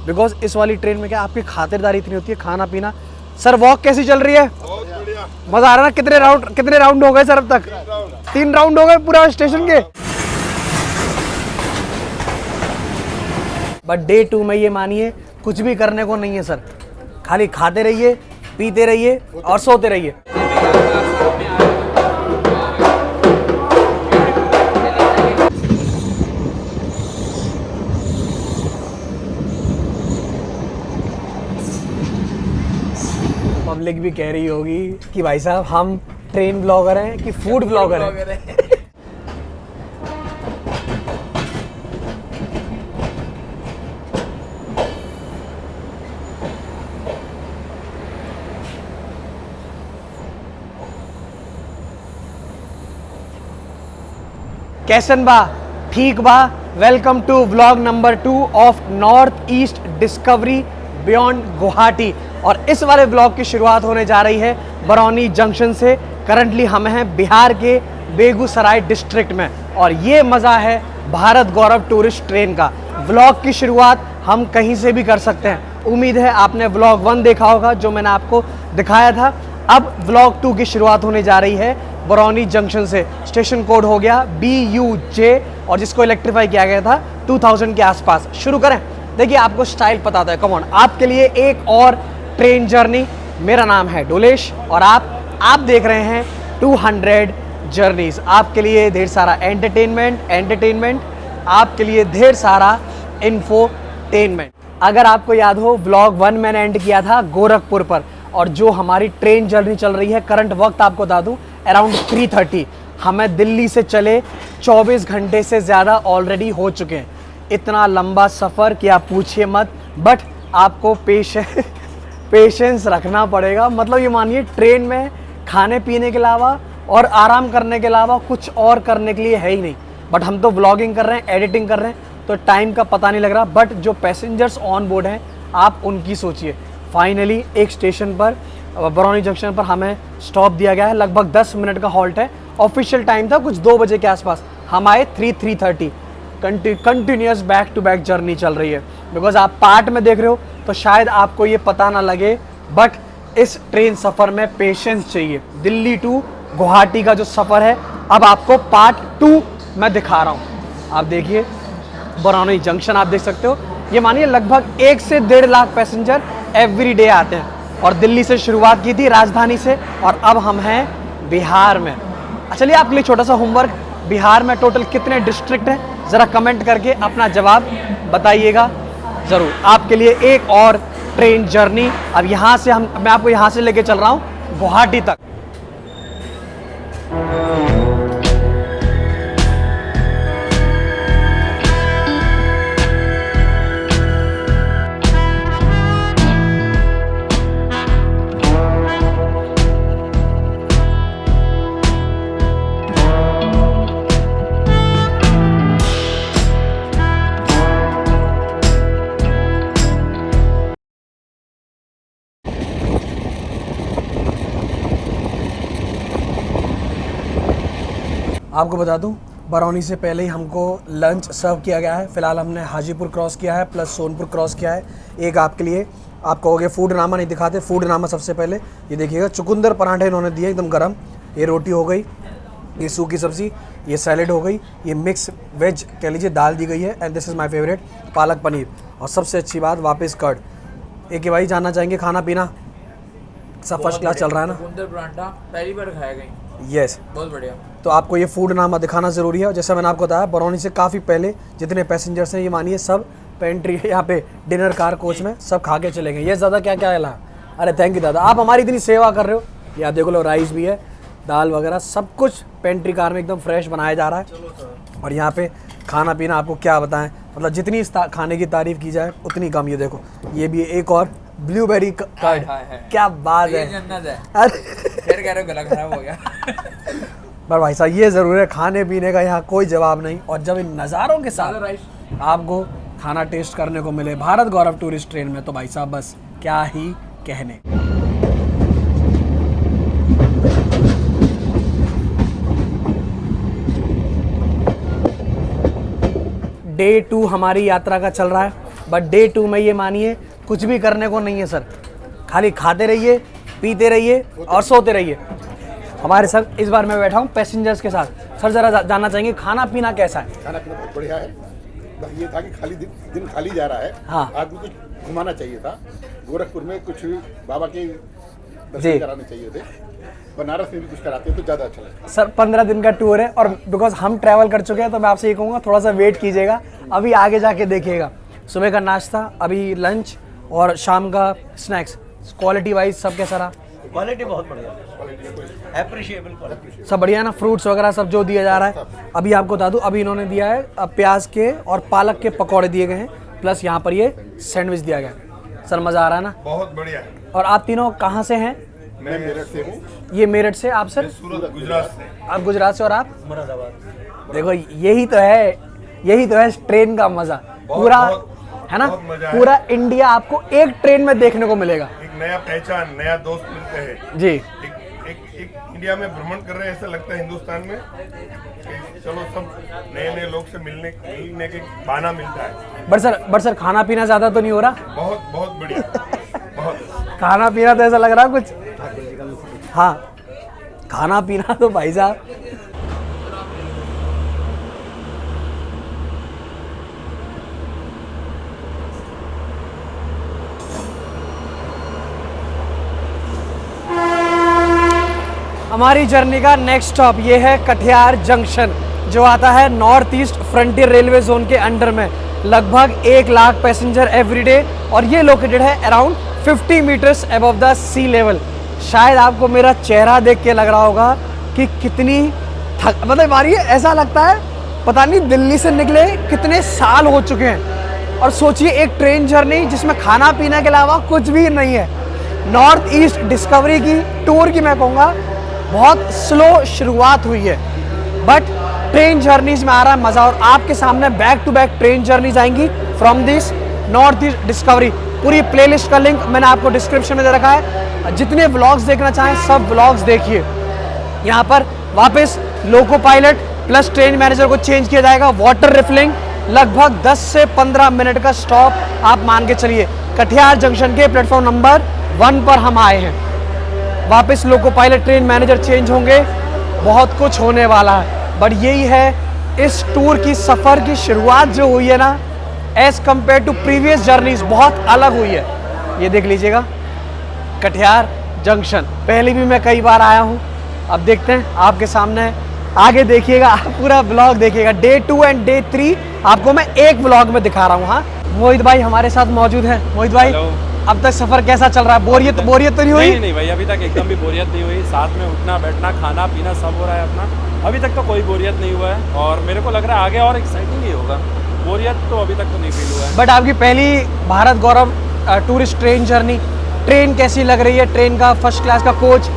Because इस वाली train में क्या आपकी खातिरदारी इतनी होती है, खाना पीना। सर वॉक कैसी चल रही है? बहुत बढ़िया। मजा आ रहा है ना? कितने राउंड हो गए सर अब तक? 3 राउंड हो गए पूरा स्टेशन के। बट डे 2 में ये मानिए कुछ भी करने को नहीं है सर, खाली खाते रहिए, पीते रहिए और सोते रहिए। पब्लिक भी कह रही होगी कि भाई साहब हम ट्रेन ब्लॉगर हैं कि फूड ब्लॉगर हैं। कैसन बा? ठीक बा। Welcome to vlog number 2 of North east discovery beyond Guwahati. और इस वाले व्लॉग की शुरुआत होने जा रही है बरौनी जंक्शन से। करंटली हम हैं बिहार के बेगूसराय डिस्ट्रिक्ट में और ये मज़ा है भारत गौरव टूरिस्ट ट्रेन का। व्लॉग की शुरुआत हम कहीं से भी कर सकते हैं। उम्मीद है आपने व्लॉग 1 देखा होगा जो मैंने आपको दिखाया था। अब व्लॉग 2 की शुरुआत होने जा रही है बरौनी जंक्शन से। स्टेशन कोड हो गया BUJ और जिसको इलेक्ट्रीफाई किया गया था 2000 के आसपास। शुरू करें? देखिए आपको स्टाइल पता है। कम ऑन, आपके लिए एक और ट्रेन जर्नी। मेरा नाम है डोलेश और आप देख रहे हैं 200 जर्नीज। आपके लिए ढेर सारा एंटरटेनमेंट, आपके लिए ढेर सारा इंफोटेनमेंट। अगर आपको याद हो व्लॉग 1 मैंने एंड किया था गोरखपुर पर और जो हमारी ट्रेन जर्नी चल रही है करंट वक्त आपको बता दूं अराउंड 3:30। हमें दिल्ली से चले 24 घंटे से ज़्यादा ऑलरेडी हो चुके हैं। इतना लंबा सफ़र कि आप पूछिए मत। बट आपको पेशेंस रखना पड़ेगा। मतलब ये मानिए ट्रेन में खाने पीने के अलावा और आराम करने के अलावा कुछ और करने के लिए है ही नहीं। बट हम तो व्लॉगिंग कर रहे हैं, एडिटिंग कर रहे हैं, तो टाइम का पता नहीं लग रहा। बट जो पैसेंजर्स ऑन बोर्ड हैं आप उनकी सोचिए। फाइनली एक स्टेशन पर बरौनी जंक्शन पर हमें स्टॉप दिया गया है। लगभग 10 मिनट का हॉल्ट है। ऑफिशियल टाइम था कुछ 2 बजे के आसपास। हम आए 3:30। Continuous back to back journey चल रही है। बिकॉज आप पार्ट में देख रहे हो तो शायद आपको ये पता ना लगे बट इस ट्रेन सफ़र में पेशेंस चाहिए। दिल्ली टू गुवाहाटी का जो सफ़र है अब आपको पार्ट 2 मैं दिखा रहा हूँ। आप देखिए बरौनी जंक्शन आप देख सकते हो। ये मानिए लगभग 1 से 1.5 लाख पैसेंजर एवरी डे आते हैं। और दिल्ली से शुरुआत की थी, राजधानी से, और अब हम हैं बिहार में। चलिए आपके लिए छोटा सा होमवर्क, बिहार में टोटल कितने डिस्ट्रिक्ट हैं ज़रा कमेंट करके अपना जवाब बताइएगा ज़रूर। आपके लिए एक और ट्रेन जर्नी। अब यहाँ से मैं आपको यहाँ से लेके चल रहा हूँ गुवाहाटी तक। आपको बता दूं बरौनी से पहले ही हमको लंच सर्व किया गया है। फ़िलहाल हमने हाजीपुर क्रॉस किया है प्लस सोनपुर क्रॉस किया है। एक आपके लिए, आप कहोगे फूड नामा नहीं दिखाते, फूड नामा सबसे पहले ये देखिएगा। चुकंदर पराठे इन्होंने दिए एकदम गरम। ये रोटी हो गई, ये सूखी सब्ज़ी, ये सैलेड हो गई, ये मिक्स वेज कह लीजिए दाल दी गई है। And this is my favourite palak paneer. और सबसे अच्छी बात वापस कर्ड। एक भाई जानना चाहेंगे खाना पीना सब फर्स्ट क्लास चल रहा है ना? चुकंदर पराठा पहली बार खाया कहीं। यस, बहुत बढ़िया। तो आपको ये फूड नामा दिखाना ज़रूरी है। और जैसा मैंने आपको बताया बरौनी से काफ़ी पहले जितने पैसेंजर्स हैं ये मानिए सब पेंट्री यहाँ पे डिनर कार कोच में सब खा के चले गए। ये ज़्यादा क्या क्या है? अरे थैंक यू दादा, आप हमारी इतनी सेवा कर रहे हो। ये आप देखो लो, राइस भी है, दाल वगैरह सब कुछ पेंट्री कार में एकदम फ्रेश बनाया जा रहा है। और यहाँ पे खाना पीना आपको क्या बताएं, मतलब जितनी खाने की तारीफ़ की जाए उतनी कम। ये देखो, ये भी एक और ब्लूबेरी कर्ड, क्या बात है। जन्नत है। अरे फिर कह रहे हो गला खराब हो गया। पर भाई साहब ये ज़रूर है, खाने पीने का यहाँ कोई जवाब नहीं। और जब इन नज़ारों के साथ आपको खाना टेस्ट करने को मिले भारत गौरव टूरिस्ट ट्रेन में, तो भाई साहब बस क्या ही कहने। डे 2 हमारी यात्रा का चल रहा है। बट डे 2 में ये मानिए कुछ भी करने को नहीं है सर, खाली खाते रहिए, पीते रहिए और सोते रहिए। हमारे साथ इस बार मैं बैठा हूँ पैसेंजर्स के साथ। सर जरा जानना चाहेंगे खाना पीना कैसा है? खाना पीना बहुत बढ़िया है। बस ये था कि खाली दिन खाली जा रहा है। हाँ। आदमी कुछ घुमाना चाहिए था। गोरखपुर में कुछ बाबा के जी। दर्शन कराने चाहिए थे। बनारस में भी कुछ कराते तो ज़्यादा अच्छा लगता। सर 15 दिन का टूर है और बिकॉज हम ट्रैवल कर चुके हैं तो मैं आपसे ये कहूँगा थोड़ा सा वेट कीजिएगा, अभी आगे जाके देखिएगा। सुबह का नाश्ता, अभी लंच और शाम का स्नैक्स, क्वालिटी वाइज सब कैसा रहा? क्वालिटी बहुत बढ़िया, एप्रिशिएबल क्वालिटी। सब बढ़िया ना, फ्रूट्स वगैरह सब जो दिया जा रहा है। अभी आपको बता दूं, अभी इन्होंने दिया है प्याज के और पालक के पकौड़े दिए गए हैं, प्लस यहाँ पर ये सैंडविच दिया गया है। सर मज़ा आ रहा है ना? बहुत बढ़िया है। और आप तीनों कहाँ से हैं? मैं मेरठ से हूँ। ये मेरट से, आप सर? सूरत गुजरात से। आप गुजरात से और आप? मुरादाबाद। देखो यही तो है ट्रेन का मज़ा पूरा, है ना? बहुत मजा है। पूरा इंडिया आपको एक ट्रेन में देखने को मिलेगा। एक नया पहचान, नया दोस्त मिलते हैं। जी। एक इंडिया में भ्रमण कर रहे हैं, ऐसा लगता है हिंदुस्तान में कि चलो सब नए लोग से मिलने के बहाना मिलता है। बट सर खाना पीना ज़्यादा तो नहीं हो रहा? बहुत बहुत बढ़िया, बहुत। खाना पीना तो ऐसा लग रहा है कुछ, हाँ खाना पीना तो भाई साहब। हमारी जर्नी का नेक्स्ट स्टॉप ये है कटिहार जंक्शन, जो आता है north east frontier railway zone के अंडर में। लगभग 1 लाख पैसेंजर एवरीडे और ये लोकेटेड है around 50 metres above the sea level. शायद आपको मेरा चेहरा देख के लग रहा होगा कि कितनी मतलब हमारी ऐसा लगता है पता नहीं दिल्ली से निकले कितने साल हो चुके हैं। और सोचिए एक ट्रेन जर्नी जिसमें खाना पीने के अलावा कुछ भी नहीं है। नॉर्थ ईस्ट डिस्कवरी की टूर की मैं कहूँगा बहुत स्लो शुरुआत हुई है, बट ट्रेन जर्नीज में आ रहा है मज़ा। और आपके सामने back to back train journeys आएंगी from this north east discovery. पूरी प्लेलिस्ट का लिंक मैंने आपको डिस्क्रिप्शन में दे रखा है, जितने व्लॉग्स देखना चाहें सब व्लॉग्स देखिए। यहाँ पर वापस loco pilot plus train manager को चेंज किया जाएगा। वाटर रिफिलिंग, लगभग 10 से 15 मिनट का स्टॉप आप मान के चलिए। कटिहार जंक्शन के प्लेटफॉर्म नंबर 1 पर हम आए हैं। वापस loco pilot train manager change होंगे, बहुत कुछ होने वाला है। बट यही है इस टूर की सफ़र की शुरुआत जो हुई है ना, as compare to previous journeys बहुत अलग हुई है। ये देख लीजिएगा कटिहार जंक्शन, पहले भी मैं कई बार आया हूँ। अब देखते हैं आपके सामने, आगे देखिएगा, आप पूरा ब्लॉग देखिएगा। डे 2 एंड डे 3 आपको मैं एक ब्लॉग में दिखा रहा हूँ। हाँ, मोहित भाई हमारे साथ मौजूद हैं। मोहित भाई, अब तक सफर कैसा चल रहा है? बोरियत तो नहीं हुई? नहीं भाई, अभी तक एकदम भी बोरियत नहीं हुई। साथ में उठना बैठना खाना पीना सब हो रहा है अपना। अभी तक तो कोई बोरियत नहीं हुआ है और मेरे को लग रहा है आगे और एक्साइटिंग ही होगा। बोरियत तो अभी तक तो नहीं फील हुआ है। बट आपकी पहली भारत गौरव टूरिस्ट ट्रेन जर्नी, ट्रेन कैसी लग रही है? ट्रेन का फर्स्ट क्लास का कोच,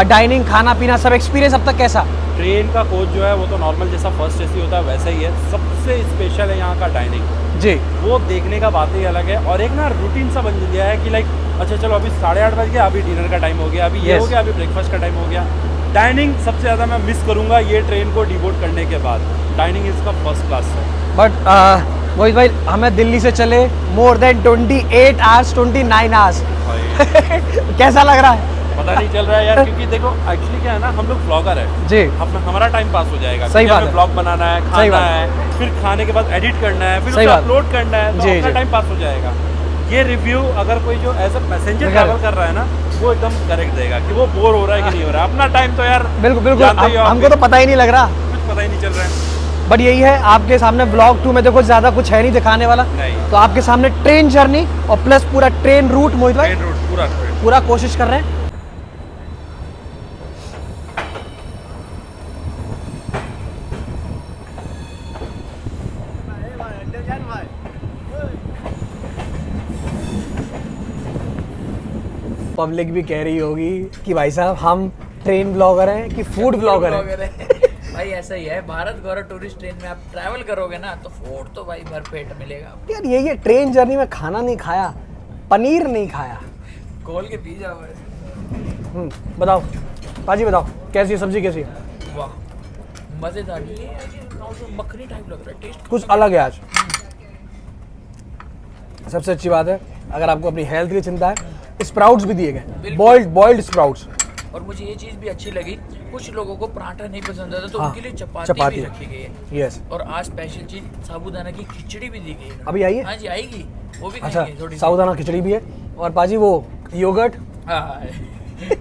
डाइनिंग, खाना पीना सब एक्सपीरियंस अब तक कैसा? ट्रेन का कोच जो है वो तो नॉर्मल जैसा फर्स्ट एसी होता है वैसा ही है। सबसे स्पेशल है यहाँ का डाइनिंग जी। वो देखने का बात ही अलग है। और एक ना रूटीन सा बन गया है कि लाइक अच्छा चलो अभी 8:30 बज गया, अभी डिनर का टाइम हो गया, अभी ये हो गया, अभी ब्रेकफास्ट का टाइम हो गया। डाइनिंग सबसे ज़्यादा मैं मिस करूँगा ये ट्रेन को डिबोर्ड करने के बाद। डाइनिंग इसका फर्स्ट क्लास है। बट मोहित भाई, हमें दिल्ली से चले मोर देन 28 आवर्स 29 आवर्स कैसा लग रहा है? पता नहीं चल रहा है यार, क्योंकि देखो एक्चुअली क्या है ना, हम लोग ब्लॉगर है जी। हमारा टाइम पास हो जाएगा। सही बात है। ब्लॉग बनाना है, सही खाना बात है, फिर खाने के बाद एडिट करना है, फिर सही उसे बात। अपलोड करना है, तो जी, अपना जी। टाइम पास हो जाएगा। ये रिव्यू अगर कोई जो एज अ पैसेंजर बिल्कुल। ट्रैवल कर रहा है ना, वो एकदम करेक्ट देगा कि वो बोर हो रहा है कि नहीं हो रहा है। अपना टाइम तो यार बिल्कुल जानते ही हो आप हमको तो पता ही नहीं लग रहा, कुछ पता ही नहीं चल रहा है। बट यही है आपके सामने व्लॉग 2 में देखो ज़्यादा कुछ है नहीं दिखाने वाला। नहीं। तो आपके सामने ट्रेन जर्नी और प्लस पूरा ट्रेन रूट मोहित भाई ट्रेन रूट पूरा पूरा कोशिश कर रहे हैं। पब्लिक भी कह रही होगी कि भाई साहब हम ट्रेन ब्लॉगर हैं कि फूड ब्लॉगर हैं। भाई ऐसा ही है, भारत गौरव टूरिस्ट ट्रेन में आप ट्रैवल करोगे ना तो फूड तो भाई भरपेट मिलेगा आपको। यार यही है, ट्रेन जर्नी में खाना नहीं खाया, पनीर नहीं खाया। खोल के पी जाओ ऐसे। बताओ पाजी, बताओ कैसी है सब्जी, कैसी है? वाह मजेदार। ये मखनी टाइप लग रहा है, टेस्ट कुछ अलग है आज। सबसे अच्छी बात है, अगर आपको अपनी हेल्थ की चिंता है, स्प्राउट्स भी दिए गए, बॉइल्ड स्प्राउट्स। और मुझे ये चीज़ भी अच्छी लगी, कुछ लोगों को पराठा नहीं पसंद आता तो हाँ, उनके लिए चपाती भी रखी गई है। यस। और आज स्पेशल चीज साबूदाना की खिचड़ी भी दी गई है। अभी आई है? हाँ जी आएगी, वो भी अच्छा, खाएंगे थोड़ी सी। साबूदाना खिचड़ी भी है। और पाजी वो योगर्ट, हाँ,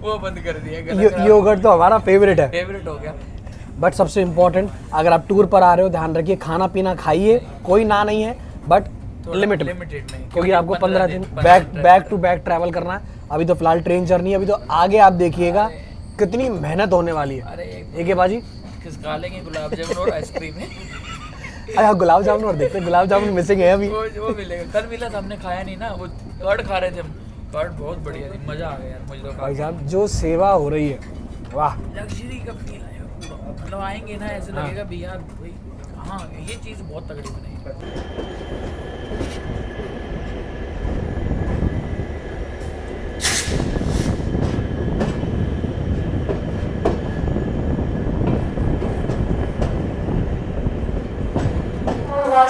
वो बंद कर दिया। योगर्ट तो हमारा फेवरेट है। फेवरेट हो गया। बट सबसे इम्पोर्टेंट, अगर आप टूर पर आ रहे हो ध्यान रखिए, खाना पीना खाइए, कोई ना नहीं है, बट लिमिटेड में, क्योंकि आपको 15 दिन बैक टू बैक ट्रैवल करना है। अभी तो फिलहाल ट्रेन जर्नी है, अभी तो आगे आप देखिएगा कितनी मेहनत होने वाली है। अरे एक है बाजी, खिसका लेंगे गुलाब जामुन और आइसक्रीम है। अरे गुलाब जामुन और देखते हैं, गुलाब जामुन मिसिंग है अभी। वो मिलेगा, कल मिला था, हमने खाया नहीं ना, वो कर्ड खा रहे थे हम। कर्ड बहुत बढ़िया थी, मजा आ गया यार मुझे तो खा भाई साहब जो सेवा हो रही है, वाह। लग्जरी का फील आया पूरा। मतलब आएंगे ना ऐसे लगेगा भी यार भाई कहाँ आ गए। ये चीज़ बहुत तगड़ी बनाई।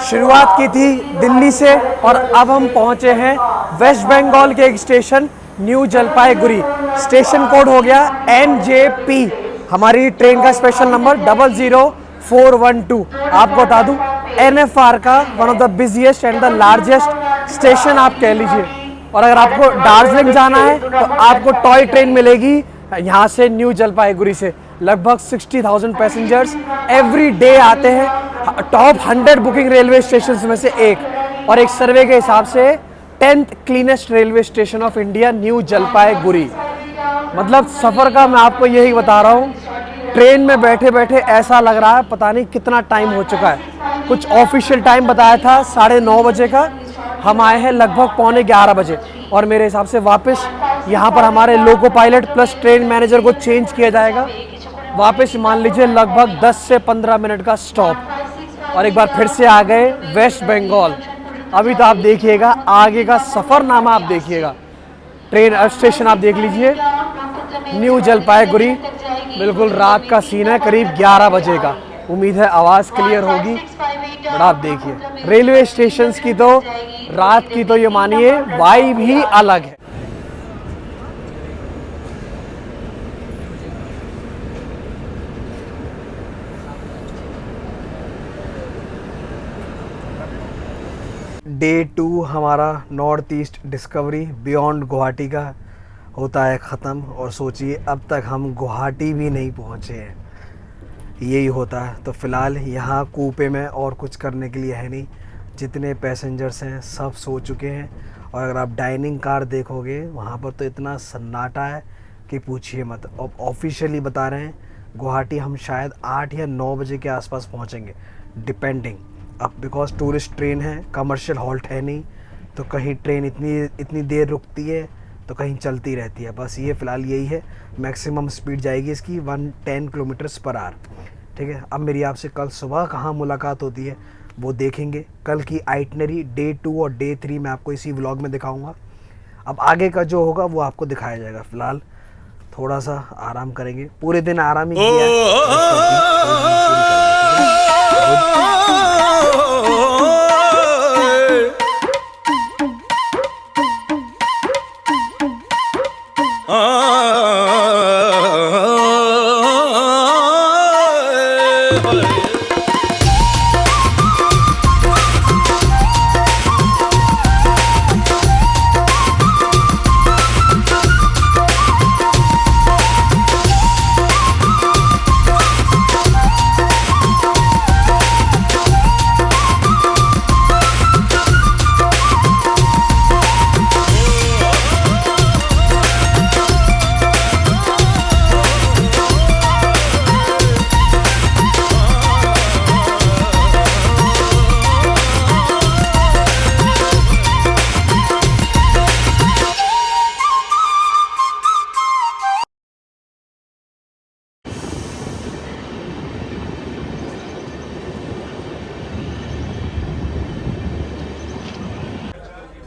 शुरुआत की थी दिल्ली से और अब हम पहुंचे हैं वेस्ट बंगाल के एक station new Jalpaiguri. Station code हो गया NJP। हमारी ट्रेन का स्पेशल नंबर 00412। आपको बता दूं NFR का one of the busiest and the largest station आप कह लीजिए। और अगर आपको दार्जिलिंग जाना है तो आपको टॉय ट्रेन मिलेगी यहाँ से न्यू जलपाईगुड़ी से। लगभग 60,000 पैसेंजर्स एवरी डे आते हैं। टॉप 100 बुकिंग रेलवे स्टेशन में से एक, और एक सर्वे के हिसाब से 10th cleanest railway station of India new Jalpaiguri. मतलब सफ़र का मैं आपको यही बता रहा हूँ, ट्रेन में बैठे बैठे ऐसा लग रहा है पता नहीं कितना टाइम हो चुका है। कुछ ऑफिशियल टाइम बताया था 9:30 बजे का, हम आए हैं लगभग 11:45 बजे। और मेरे हिसाब से वापस यहाँ पर हमारे loco pilot plus train manager को चेंज किया जाएगा। वापस मान लीजिए लगभग 10 से 15 मिनट का स्टॉप। और एक बार फिर से आ गए वेस्ट बंगाल। अभी तो आप देखिएगा आगे का सफ़रनामा, आप देखिएगा। ट्रेन स्टेशन आप देख लीजिए न्यू जलपाईगुड़ी। बिल्कुल रात का सीन है, करीब 11 बजे का। उम्मीद है आवाज़ क्लियर होगी। बट आप देखिए रेलवे स्टेशंस की तो रात की तो ये मानिए वाइब ही अलग है। डे 2 हमारा north east discovery beyond Guwahati का होता है ख़त्म। और सोचिए अब तक हम गुवाहाटी भी नहीं पहुँचे हैं, यही होता है। तो फ़िलहाल यहाँ कूपे में और कुछ करने के लिए है नहीं, जितने पैसेंजर्स हैं सब सो चुके हैं। और अगर आप डाइनिंग कार देखोगे वहाँ पर तो इतना सन्नाटा है कि पूछिए मत। अब ऑफिशियली बता रहे हैं गुवाहाटी हम शायद 8 या 9 बजे के आसपास पहुँचेंगे, डिपेंडिंग। अब बिकॉज टूरिस्ट ट्रेन है, कमर्शियल हॉल्ट है नहीं, तो कहीं ट्रेन इतनी देर रुकती है तो कहीं चलती रहती है। बस ये फ़िलहाल यही है। मैक्सिमम स्पीड जाएगी इसकी 110 किलोमीटर्स पर आवर। ठीक है, अब मेरी आपसे कल सुबह कहाँ मुलाकात होती है वो देखेंगे। कल की आइटनरी डे 2 और डे 3 मैं आपको इसी व्लॉग में दिखाऊंगा। अब आगे का जो होगा वो आपको दिखाया जाएगा। फ़िलहाल थोड़ा सा आराम करेंगे, पूरे दिन आराम ही किया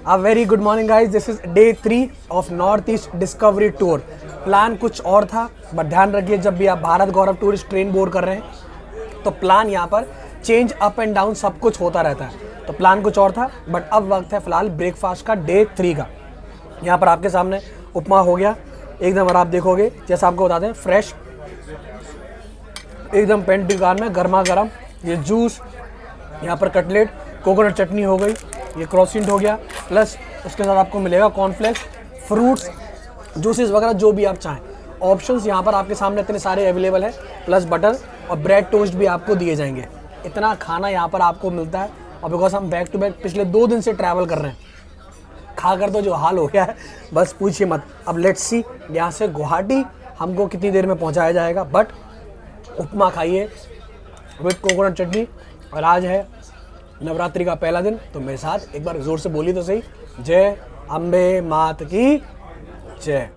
A very good morning guys, this is day 3 of North East Discovery Tour। Plan कुछ और था, बट ध्यान रखिए जब भी आप भारत गौरव टूरिस्ट ट्रेन बोर्ड कर रहे हैं तो प्लान यहाँ पर चेंज अप एंड डाउन सब कुछ होता रहता है। तो प्लान कुछ और था, बट अब वक्त है फिलहाल ब्रेकफास्ट का डे 3 का। यहाँ पर आपके सामने उपमा हो गया एकदम, और आप देखोगे जैसा आपको बताते हैं फ्रेश एकदम पेंट दुकान में गर्मा गर्म ये जूस, यहाँ पर कटलेट, कोकोनट चटनी हो गई, ये क्रॉसिंट हो गया, प्लस उसके साथ आपको मिलेगा कॉर्नफ्लेक्स, फ्रूट्स, जूसेस वगैरह जो भी आप चाहें। ऑप्शंस यहाँ पर आपके सामने इतने सारे अवेलेबल हैं, प्लस बटर और ब्रेड टोस्ट भी आपको दिए जाएंगे। इतना खाना यहाँ पर आपको मिलता है, और बिकॉज हम बैक टू बैक पिछले 2 दिन से ट्रैवल कर रहे हैं, खाकर तो जो हाल हो गया है बस पूछिए मत। अब लेट्स सी यहाँ से गुवाहाटी हमको कितनी देर में पहुँचाया जाएगा, बट उपमा खाइए विद कोकोनट चटनी। और आज है नवरात्रि का पहला दिन, तो मेरे साथ एक बार जोर से बोली तो सही, जय अम्बे मात की जय।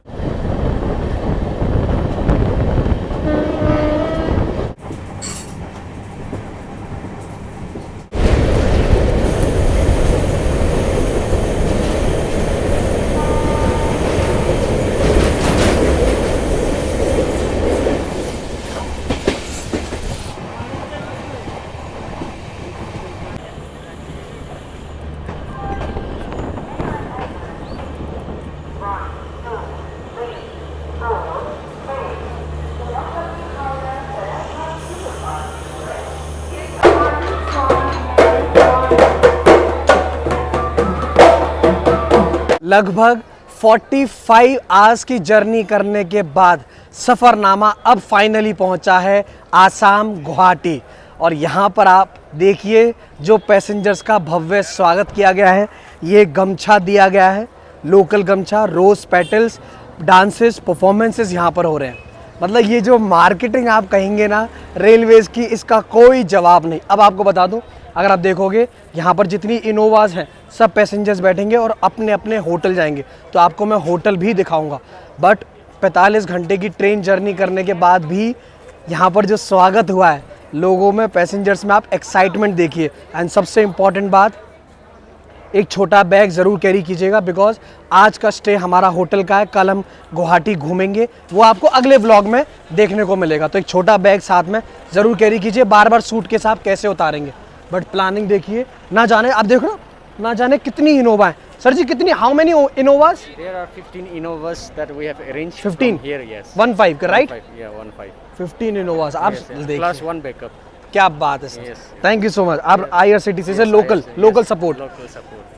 लगभग 45 आवर्स की जर्नी करने के बाद सफ़रनामा अब फाइनली पहुंचा है आसाम गुवाहाटी। और यहाँ पर आप देखिए जो पैसेंजर्स का भव्य स्वागत किया गया है, ये गमछा दिया गया है, लोकल गमछा, रोज़ पेटल्स, डांसेस, परफॉर्मेंसेस यहाँ पर हो रहे हैं। मतलब ये जो मार्केटिंग आप कहेंगे ना रेलवेज़ की, इसका कोई जवाब नहीं। अब आपको बता दूँ, अगर आप देखोगे यहाँ पर जितनी इनोवाज हैं सब पैसेंजर्स बैठेंगे और अपने अपने होटल जाएंगे, तो आपको मैं होटल भी दिखाऊंगा। बट 45 घंटे की ट्रेन जर्नी करने के बाद भी यहाँ पर जो स्वागत हुआ है लोगों में, पैसेंजर्स में, आप एक्साइटमेंट देखिए। एंड सबसे इम्पॉर्टेंट बात, एक छोटा बैग ज़रूर कैरी कीजिएगा, बिकॉज आज का स्टे हमारा होटल का है, कल हम गुवाहाटी घूमेंगे, वो आपको अगले व्लॉग में देखने को मिलेगा। तो एक छोटा बैग साथ में ज़रूर कैरी कीजिए, बार बार सूटकेस आप कैसे उतारेंगे। बट प्लानिंग देखिए, ना जाने आप देखो ना, ना जाने कितनी इनोवा है। सर जी कितनी, how many इनोवास? There are 15 Innovas that we have arranged 15 from here, yes. 15 right? 15, yeah, 15. 15 इनोवास आप Yes, yes. देखिए, Plus one backup. क्या बात है sir, Yes. Thank you so much. आप IRCTC से लोकल सपोर्ट Local support.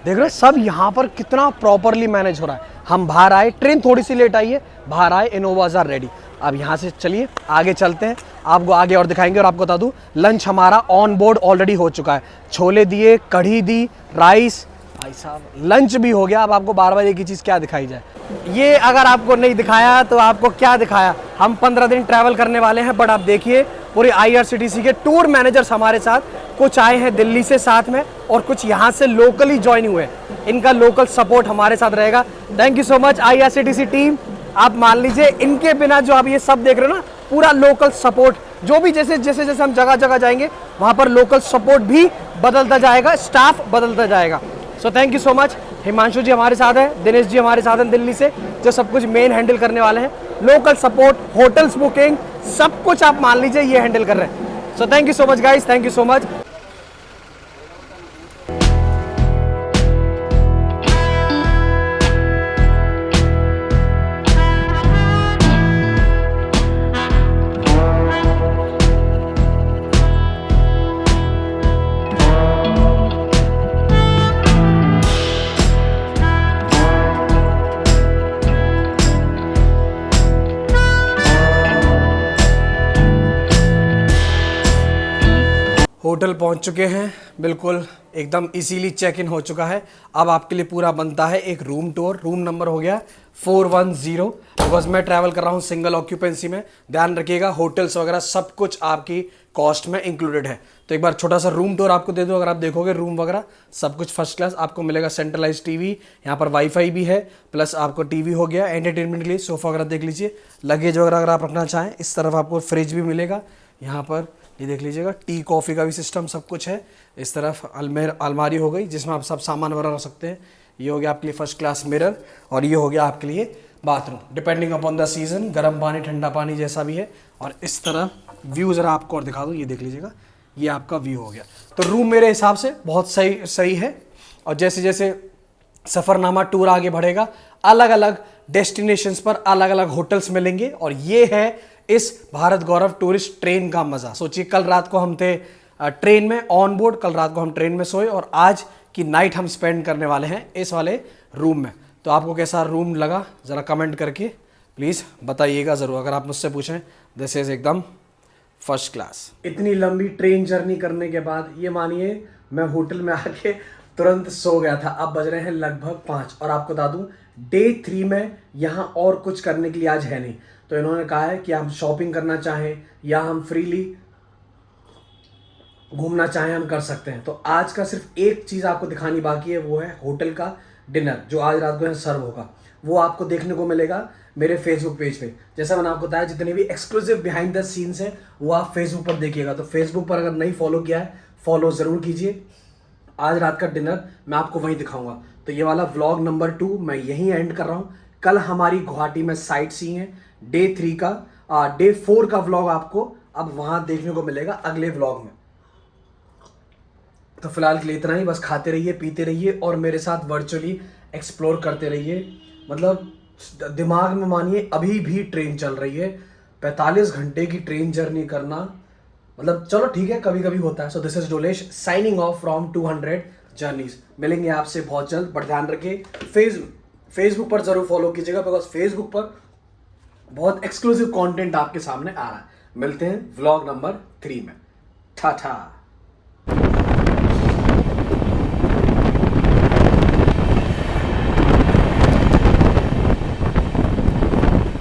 देख रहे हो, सब यहाँ पर कितना प्रॉपरली मैनेज हो रहा है। हम बाहर आए, ट्रेन थोड़ी सी लेट आई है, बाहर आए, इनोवाज आर रेडी। अब यहाँ से चलिए आगे चलते हैं, आपको आगे और दिखाएंगे। और आपको बता दूँ, लंच हमारा ऑन बोर्ड ऑलरेडी हो चुका है, छोले दिए, कढ़ी दी, राइस, भाई साहब लंच भी हो गया। अब आपको बार बार एक ही चीज़ क्या दिखाई जाए, ये अगर आपको नहीं दिखाया तो आपको क्या दिखाया। हम 15 दिन ट्रैवल करने वाले हैं, बट आप देखिए पूरे IRCTC के टूर मैनेजर्स हमारे साथ, कुछ आए हैं दिल्ली से साथ में और कुछ यहाँ से लोकली ज्वाइन हुए हैं। इनका लोकल सपोर्ट हमारे साथ रहेगा। Thank you so much IRCTC team. आप मान लीजिए इनके बिना जो आप ये सब देख रहे हो ना, पूरा लोकल सपोर्ट, जो भी जैसे जैसे जैसे हम जगह जगह जाएंगे वहाँ पर लोकल सपोर्ट भी बदलता जाएगा, स्टाफ बदलता जाएगा। So thank you so much. Himanshu ji हमारे साथ हैं, दिनेश जी हमारे साथ हैं दिल्ली से, जो सब कुछ मेन हैंडल करने वाले हैं। लोकल सपोर्ट, होटल्स बुकिंग, सब कुछ आप मान लीजिए ये हैंडल कर रहे हैं। सो thank you so much guys, thank you so much. Hotel पहुंच चुके हैं, बिल्कुल एकदम इजीली चेक इन हो चुका है। अब आपके लिए पूरा बनता है एक रूम टूर। रूम नंबर हो गया 410, बिकॉज मैं ट्रैवल कर रहा हूँ सिंगल ऑक्यूपेंसी में। ध्यान रखिएगा, होटल्स वगैरह सब कुछ आपकी कॉस्ट में इंक्लूडेड है। तो एक बार छोटा सा रूम टूर आपको दे दूँ। अगर आप देखोगे रूम वगैरह सब कुछ फर्स्ट क्लास आपको मिलेगा। सेंट्रलाइज टीवी, यहाँ पर वाईफाई भी है, प्लस आपको टीवी हो गया, एंटरटेनमेंट के लिए सोफा वगैरह देख लीजिए। लगेज वगैरह अगर आप रखना चाहें, इस तरफ आपको फ्रिज भी मिलेगा। यहाँ पर ये देख लीजिएगा, टी कॉफ़ी का भी सिस्टम सब कुछ है। इस तरफ अलमारी हो गई जिसमें आप सब सामान वगैरह रख सकते हैं। ये हो गया आपके लिए फर्स्ट क्लास मिरर, और ये हो गया आपके लिए bathroom, depending upon the season, गर्म पानी ठंडा पानी जैसा भी है। और इस तरह व्यू ज़रा आपको और दिखा दूँ, ये देख लीजिएगा, ये आपका व्यू हो गया। तो रूम मेरे हिसाब से बहुत सही है। और जैसे जैसे सफ़रनामा टूर आगे बढ़ेगा, अलग अलग डेस्टिनेशंस पर अलग अलग होटल्स मिलेंगे। और ये है इस भारत गौरव टूरिस्ट ट्रेन का मज़ा। सोचिए, कल रात को हम थे ट्रेन में ऑन बोर्ड, कल रात को हम ट्रेन में सोए और आज की नाइट हम स्पेंड करने वाले हैं इस वाले रूम में। तो आपको कैसा रूम लगा ज़रा कमेंट करके प्लीज़ बताइएगा ज़रूर। अगर आप मुझसे पूछें, दिस इज़ एकदम फर्स्ट क्लास। इतनी लंबी ट्रेन जर्नी करने के बाद ये मानिए मैं होटल में आके तुरंत सो गया था। अब बज रहे हैं लगभग 5। और आपको बता दूं, डे 3 में यहाँ और कुछ करने के लिए आज है नहीं। तो इन्होंने कहा है कि हम शॉपिंग करना चाहें या हम फ्रीली घूमना चाहें, हम कर सकते हैं। तो आज का सिर्फ एक चीज़ आपको दिखानी बाकी है, वो है होटल का डिनर जो आज रात को यहाँ सर्व होगा। वो आपको देखने को मिलेगा मेरे फेसबुक पेज पे। जैसा मैंने आपको बताया, जितने भी एक्सक्लूसिव बिहाइंड द सीन्स हैं वो आप फेसबुक पर देखिएगा। तो फेसबुक पर अगर नहीं फॉलो किया है, फॉलो ज़रूर कीजिए। आज रात का डिनर मैं आपको वहीं दिखाऊंगा। तो ये वाला व्लॉग नंबर 2 मैं यहीं एंड कर रहा हूँ। कल हमारी गुवाहाटी में साइट सीइंग है। डे 4 का व्लॉग आपको अब वहाँ देखने को मिलेगा अगले व्लॉग में। तो फिलहाल के लिए इतना ही। बस खाते रहिए, पीते रहिए और मेरे साथ वर्चुअली एक्सप्लोर करते रहिए। मतलब दिमाग में मानिए अभी भी ट्रेन चल रही है। 45 घंटे की ट्रेन जर्नी करना, मतलब चलो ठीक है, कभी कभी होता है। So this is Dolesh signing off from 200 journeys. मिलेंगे आपसे बहुत जल्द, बट ध्यान रखिए फेसबुक पर जरूर फॉलो कीजिएगा, बिकॉज फेसबुक पर बहुत एक्सक्लूसिव कंटेंट आपके सामने आ रहा है। मिलते हैं व्लॉग नंबर 3 में। टाटा।